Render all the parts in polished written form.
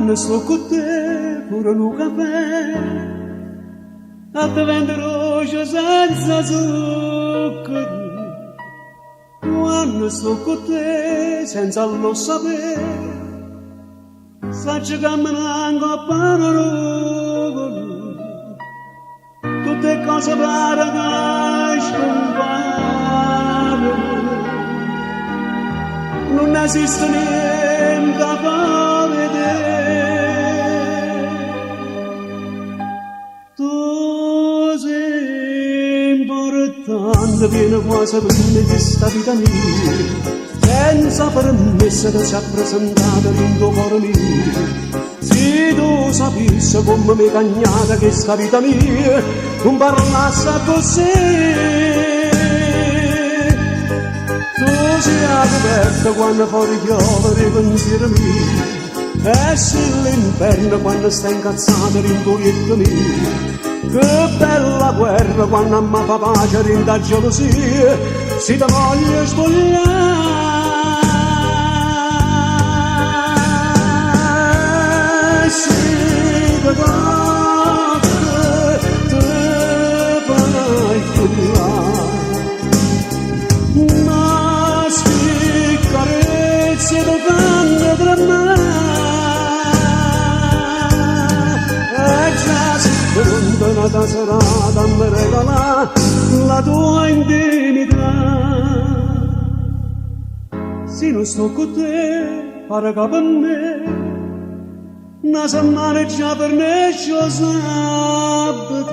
quando sto con te pure un caffè a te venderò senza zucchero quando sto con te senza lo sapere sacci camminando a parole tutte cose pare che scompaiono non esiste niente a far vedere tu sei importante vieni quasi prima di sta vita mia senza permesso di si presentare in tuo cuore mio se tu sapessi come mi cagnata che sta vita mia non parlasse così tu sei aperta quando fuori piove i pensieri miei e sei l'inferno quando stai incazzata in tuo letto mio che bella guerra quando mi fa pace rinda gelosia se ti voglio spogliare se ti tocca te farai cullare ma se carezze toccando tra me e già si pronta una serata a me regalare la tua intimità se non sto con te pare che per me una settimana già per me c'ho sabato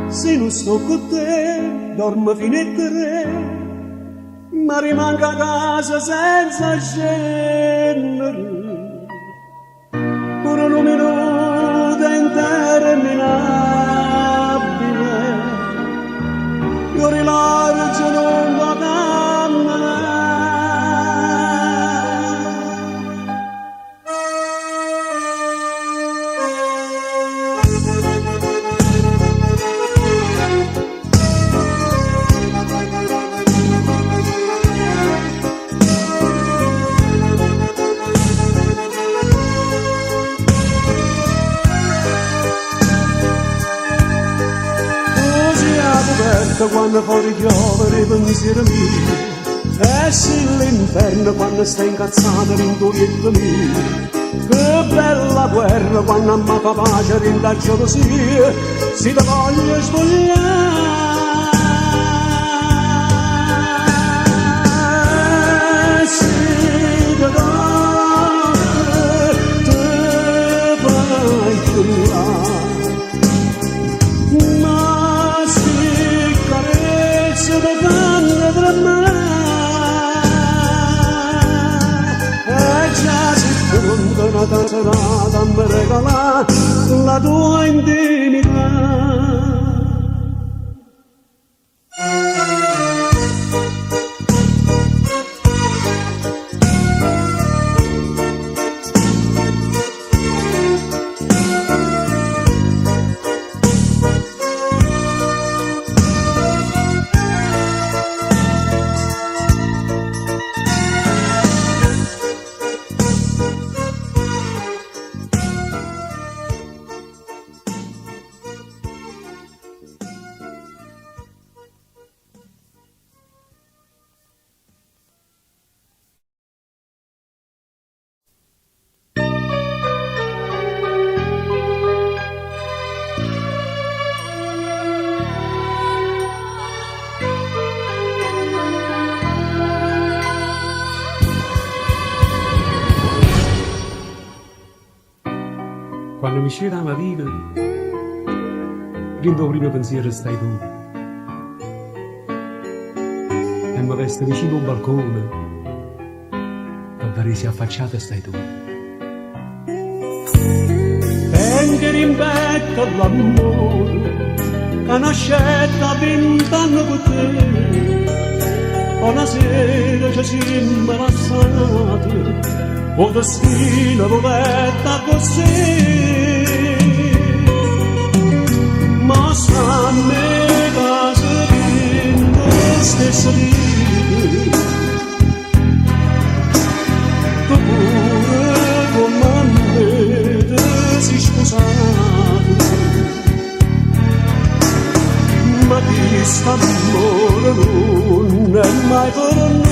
se non sto con te dormo fino a 3 ma rimango a casa senza scendere pure un minuto interminabile io rilargo non va camminare quando fuori piove i pensieri miei e sei l'inferno quando stai incazzata in tuo letto mio che bella guerra quando mi fa pace rinda gelosia se ti voglio spogliare se ti tocca te farai cullare se da canne tra me e già si pronta una serata a me regalare la tua intimità quando mi scena la vita, il primo pensiero stai tu. E mi veste vicino a un balcone, per vedere se affacciata stai tu. Tengo in petto l'amore, che nascetta 20 anni con te. Una sera ci siamo abbracciati, o destino povetta così. Ma sta a me casa in te stessa vita, tu pure come quest'amore non è mai per noi.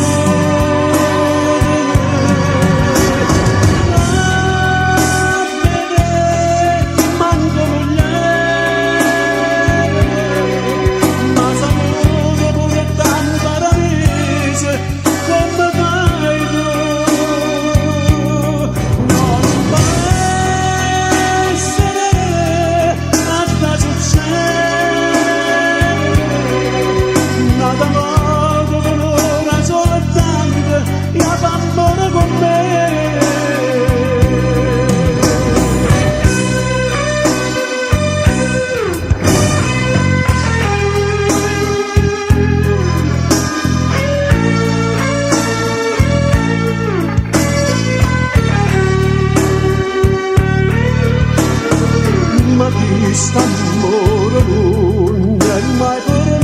Quest'amore non è mai per noi.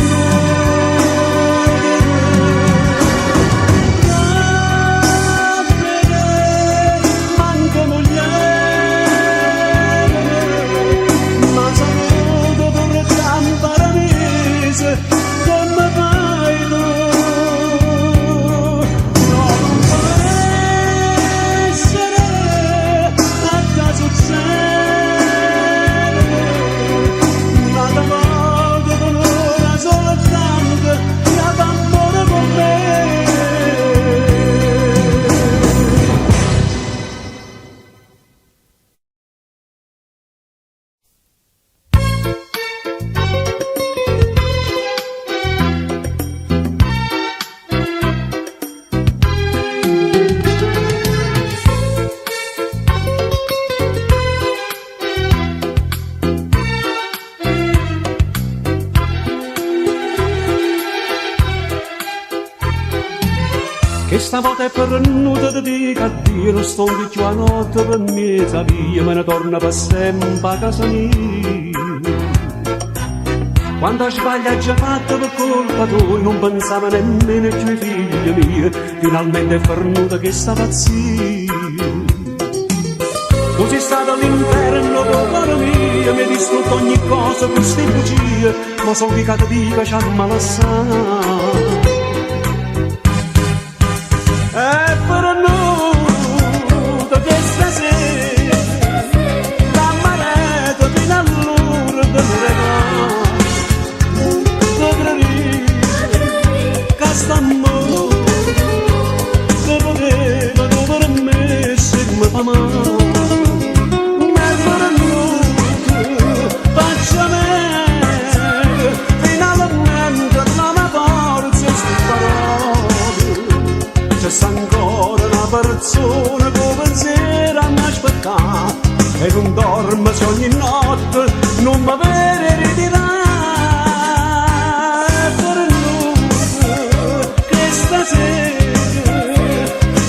Manca mogliere, ma saluto per campare mese, come fai tu? Non può essere a caso c'è. Che stavolta è pervenuta da dico addio, non sto più a notte per mezza via, me ne torna per sempre a casa mia. Quando ho sbagliato già fatto per colpa tua, non pensavo nemmeno più ai figli miei, finalmente è venuta questa pazzia. Tu sei stato all'inferno del cuore mio, mi hai distrutto ogni cosa con queste bugie, ma sono piccato di che ci ha malassato. È venuta questa sera, l'amaretto fino all'ora del regalo, ti credevi che st'amore che poteva per me se mi fa male. È venuta, faccia me, finalmente la mia forza sta parole. C'è ancora una persona che pensiero a me aspettare e non dorme se ogni notte non mi vede ritirare. Per noi che stasera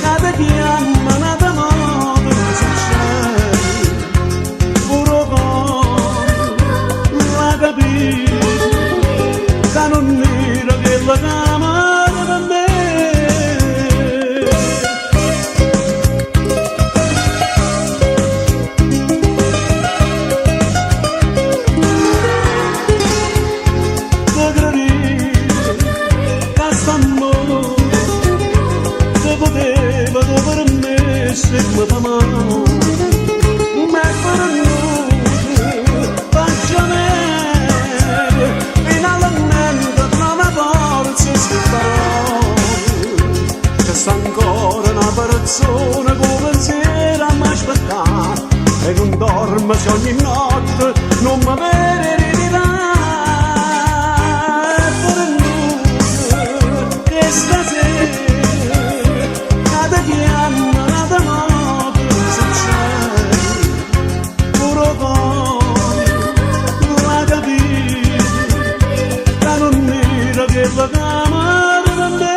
nata chiama, nata modo non succede, pure con la capire che non era che la camera per me. Se mi fa male, ma per noi faccia meglio, finalmente la mia forza si parole. C'è ancora una persona che pensiero a me aspettare e non dorme se ogni notte non mi vede ritirare. Per noi che stasera nata chiama, la camera per me.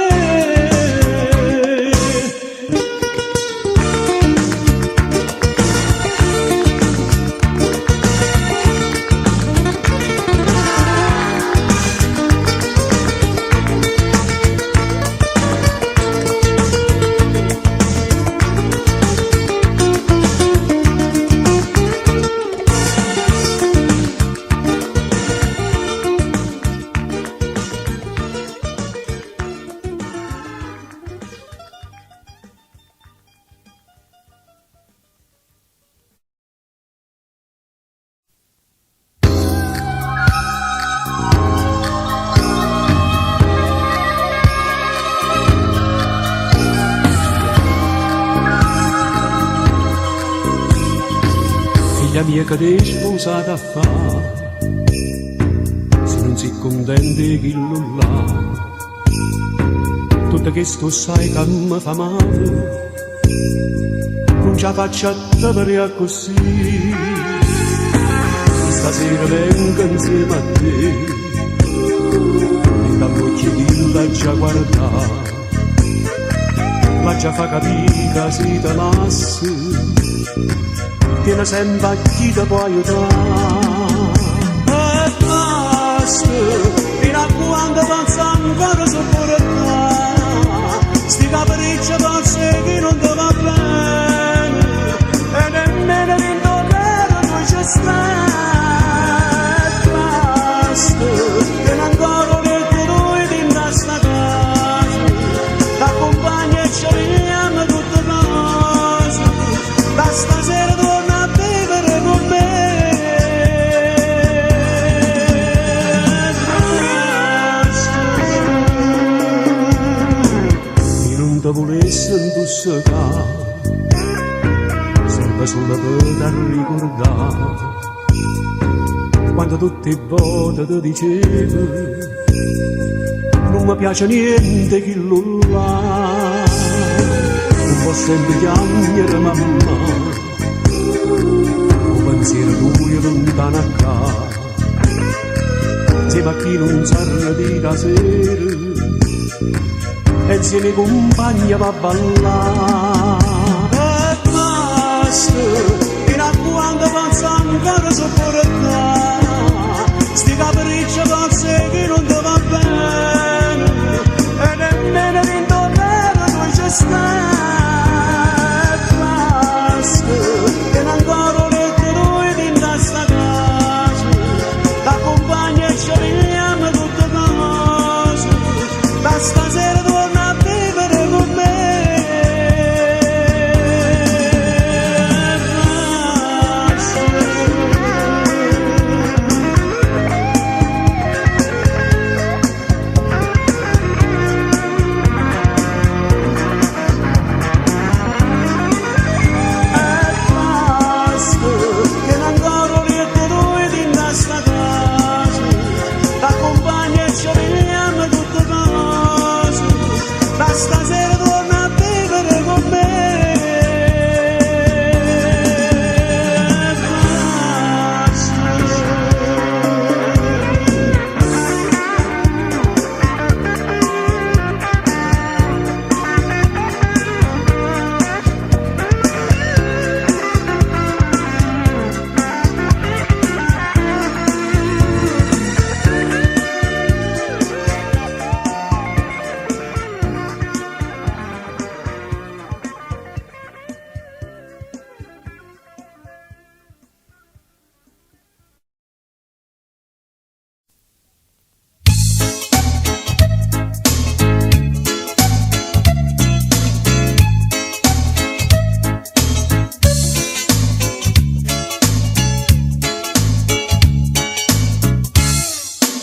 figlia mia che ti è sposata a fa, se non si contenti chi lo là, tutto che sto sai che mi fa male, non ce la faccio a te per così, stasera vengo insieme a te, e dall'occhio di la già guardare, la già fa capire che si te lassi, tiene sempre a chi ti può aiutare. E basta, fino a quando pensa ancora su pure te, sti capricci pensi che non ti va bene, e nemmeno vinto che non ci sta. E basta, tiene ancora che tu lui ti da sta casa, t'accompagna e ci vediamo tutte cose, da stasera torna a vivere con me. Chi non ti volesse intossicare, serve solo per ricordare quando tutte le volte ti dicevo non mi piace niente chi lo là, un po' sempre chiamare mamma, un pensiero tuo lontano a casa, insieme a chi non sa di da sera, e insieme ai compagni va a ballare. E basta, fino a quando pensa ancora su pure te, sti capricci pensi che non ti va bene, e nemmeno vinto che non ci sta. E basta, tiene ancora che lui ti da sta casa, t'accompagna e ci vediamo tutte cose, da stasera torna a vivere con me. Stasera torna a vivere con me.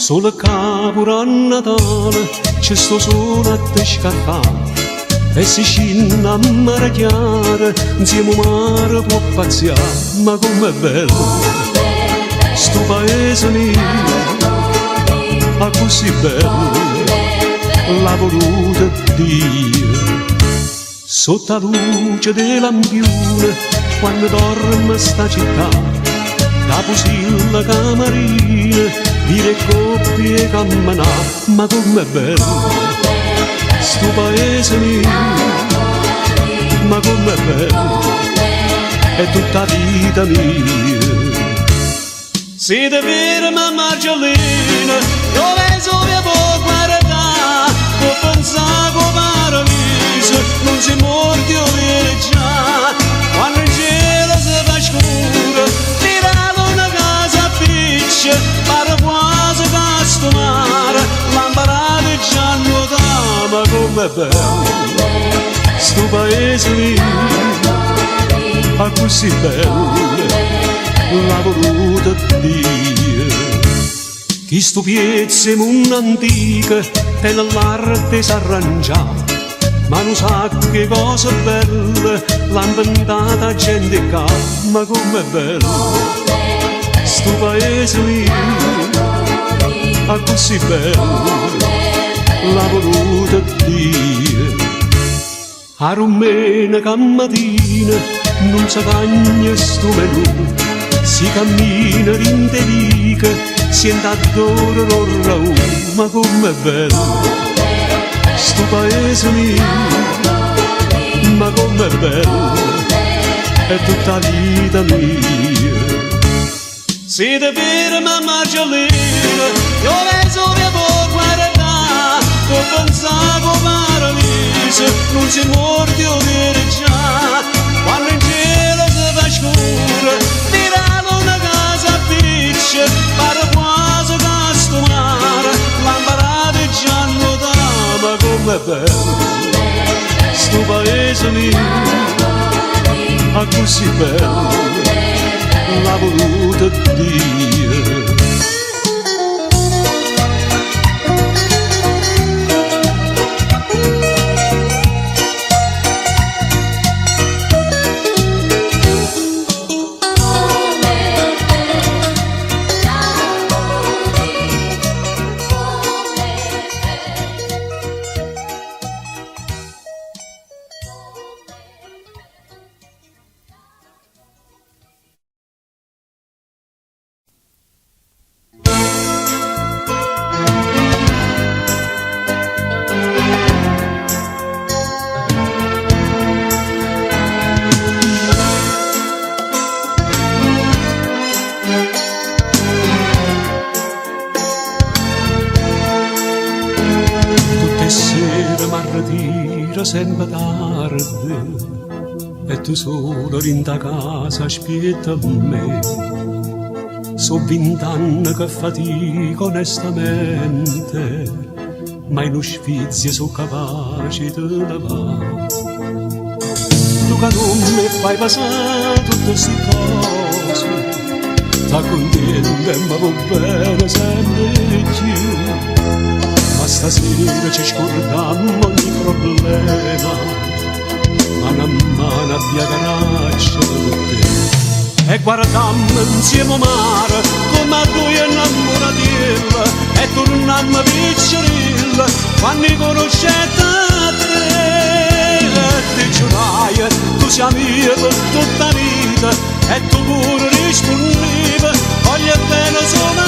Solo capura a Natale ci sto solo a te scappare, e si scinna a mare chiaro, insieme a mare può pazziare, ma com'è bello sto paese mio, ma così bello l'ha voluto Dio. Sotto la luce dei lampioni, quando dorme sta città, capo silla camarina, dire coppie camminà, ma com'è bello sto paese mio, ma com'è bello, è tutta vita mia. Siete veri mamma Giolina, dove sole può guardare, può pensare con paradiso, non si morti o viene già, quando il cielo si fa scuro, tirato una casa a piccia, pare quasi castomare, lamparate già nuotare, ma com'è bello sto paese mio, ma così bello l'ha voluto Dio. Chi sto piezze mun antica e l'arte s'arrangia, ma non sa che cosa belle l'ha inventata gente qua, ma com'è bello sto paese mio, è così bello, l'ha voluto Dio. A rumena che mattina non si cagna sto menù, si cammina rinterica, si adora l'orrau, ma com'è bello sto paese mio, ma com'è bello, è tutta vita mia. Siete veri mamma Giolina, io penso che può guardare, può pensare con paradiso, non si muore o viene già, quando in cielo si fa scuro, tirano una casa a piccia, pare quasi che sto mare, lamparate già nuotare, ma com'è bello, sto paese mio, è così bello, l'ha voluto Dio. Tira sempre tardi e tu solo in ta casa aspetta me. So 20 anni che fatico onestamente, ma in sfizio so capace di levare. Tu che non mi fai passare tutte queste cose, t'accontenta e mi va bene sempre più. Ma stasera ci scordiamo ogni problema, mano a mano abbia coraggio per te. E guardammo insieme al mare, come a due innamorati, e tornammo piccerilla, quando conoscete a te. E ti giurai, tu sei mia per tutta la vita, e tu pure rispondevi, voglio bene solo a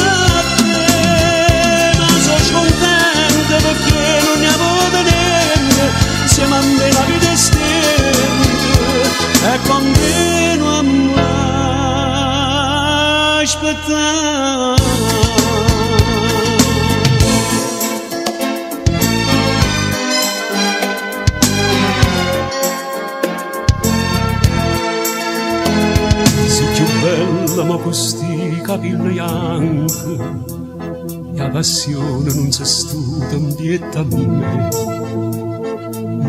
te. Ma sono scontenta perché non ne avevo niente, insieme a me la vita è stenta, e continuo a me aspettare. Sei più bella ma questi capelli bianchi, la passione non si studia un dietro a me,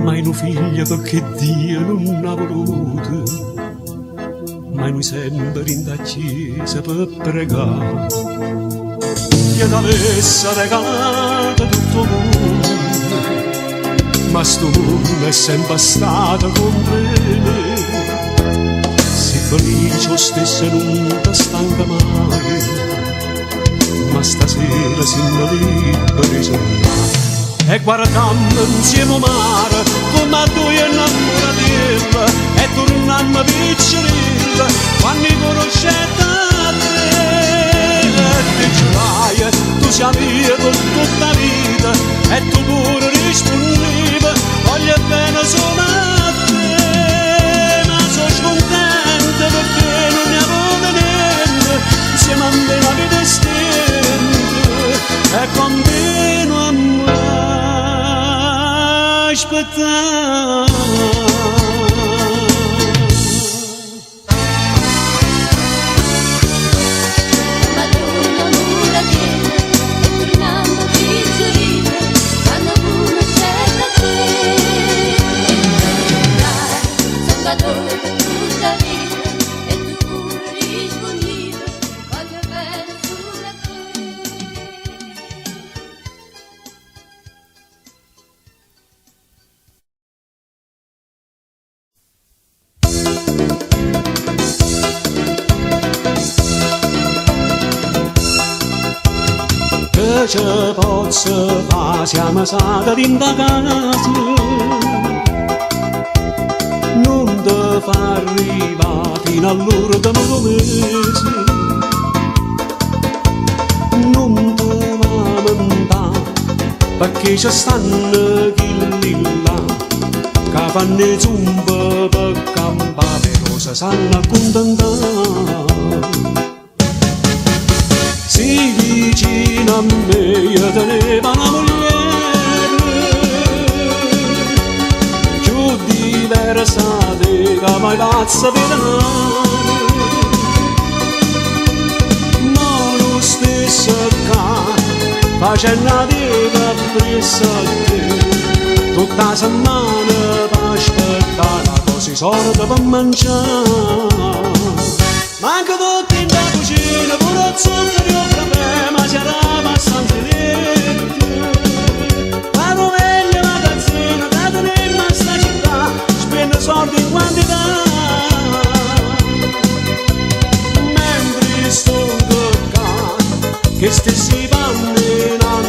ma in un figlio perché Dio non ha voluto, ma noi sempre in da chiesa per pregare. Gli avesse regalato tutto il mondo, ma sto mondo è sempre stato contro me. Se felice lo stesso non ti stanca mai, ma stasera siamo liberi sono. E guardammo insieme al mare, come a due innamorati, e tornammo piccerilla, quando conoscete a te. E ti giurai, tu sei mia per tutta la vita, e tu pure rispondevi, voglio bene solo a te. Ma sono scontenta perché non ne avevo niente, insieme a me la vita è stenta, e continuo a aspettare. che ci posso fare, siamo stati dentro casa. Non ti fa arrivare fino all'ultimo mese, non ti lamentare perché ci stanno quelli là che fanno il zumba per campare, però si sanno accontentare. Si vicino a me io tenevo una mogliere più diversa di che mai pazza vedere, ma lo stesso che facendo di capriccio a te tutta la settimana per aspettare la cosa sorda per mangiare. Manca tutti in la cucina, pure zucchero e caffè, ma c'era abbastanza letto. La novella magazzina, da tenere a sta città, spende soldi in quantità. Mentre sto toccando, che stessi panni non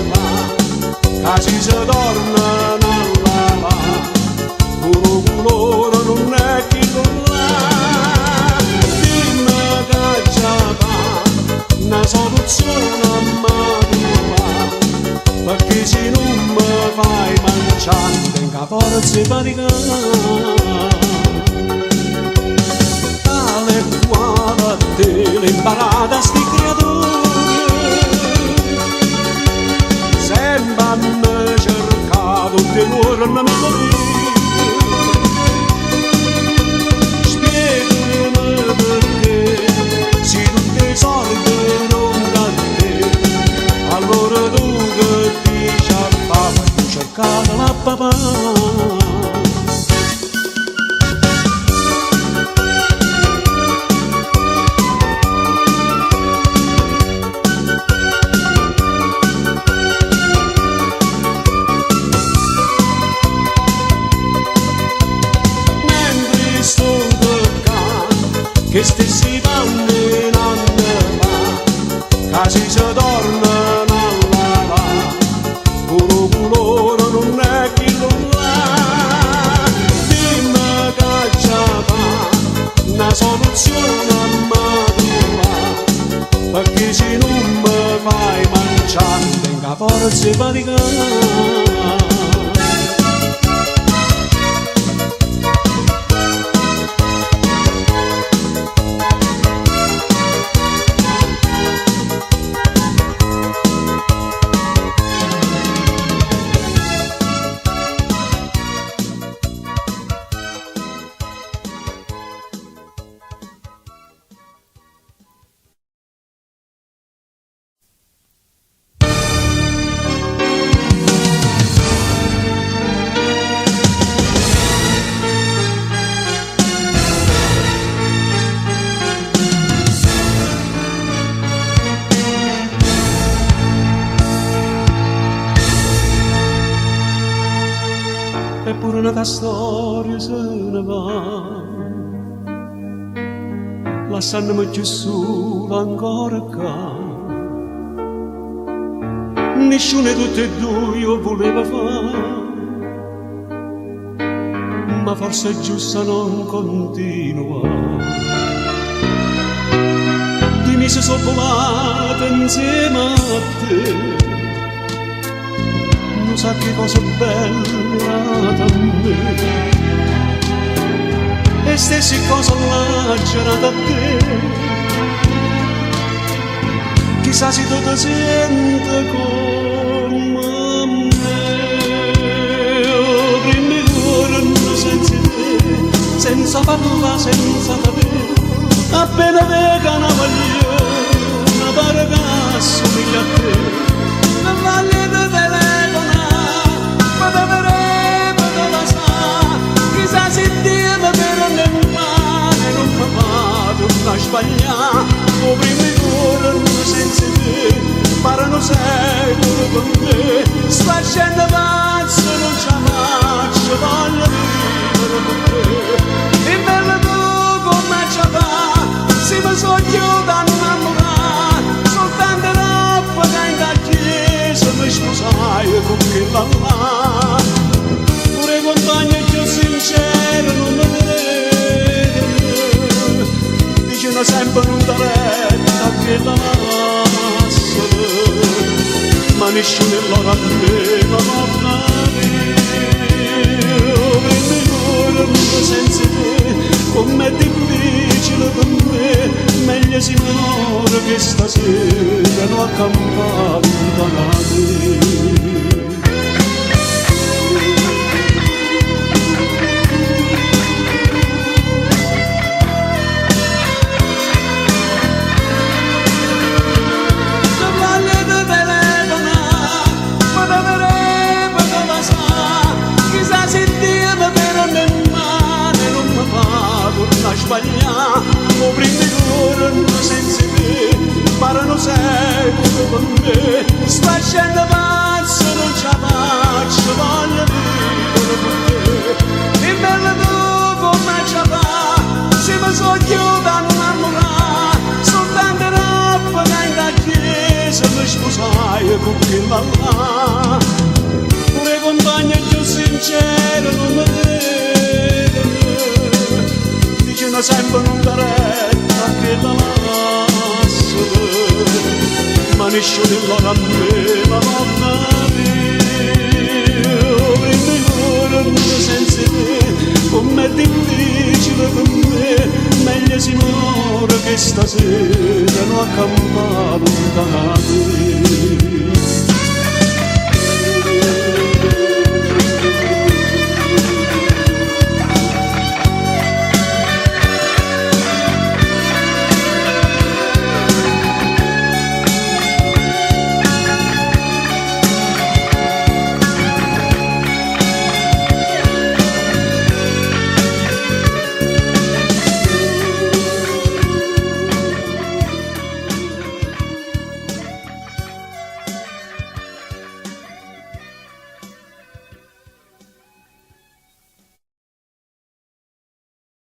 va, che si tornano a lavare, pure colore non è chi lo là. Una soluzione a matura, perché se non mi fai mangiare tengo forza per rigare. Tale quale a te l'imparata sti creature, sempre a me cercato di cuore non mi morire. Spiegami perché se non ti sordi allora tu che dici a papà, io cercavo la papà. Mentre sto toccando, che stessi panni non va, che si torna soluzione a matura, perché se non mi fai mangiare tengo forza per rigare. Eppure una storia se ne va, lasciandomi più sola ancora qua. Nessuno di tutti e due io voleva fare, ma forse è giusto non continuare. Ti mesi sono volata insieme a te, non sa che cosa bella da me, e stessi cosa lacerata a te. Chissà se tu ti senti come me, prima giorno senza te, senza parlare, senza sapere, appena vega una voglia, una barca assomiglia a te, non voglia di telefonare, ma davvero poteva stare, chissà se Dio mi prende in mano, non mi fa tornare a sbagliare. O prima giorno senza te, parlano secolo con te, sta scendo pazzo, non ce la faccio, voglio vivere con te. E bella tu come ce fa, se mi so chiuso a innamorare, soltanto troppo che in quella là. Pure compagni più sinceri non mi credono, dicono sempre non da retta che la massa, ma nessuno loro aveva senza te, com'è difficile per me, meglio si muore che stasera non accampare da te. Sbagliare, o prendi corno senza te, parano sempre con me, sto scendo pazzo, non ce la faccio, voglio vivere con te, e bella tu come ce la fa, se mi so chiusa a innamorare, soltanto roba che in la chiesa mi sposai con quella là, pure compagni più sinceri non mi credono, dicono sempre non da retta che la lascio, ma nessuno loro a me la donna mia, prendi corno senza te, com'è difficile per me, meglio si muore che stasera non accampare da te.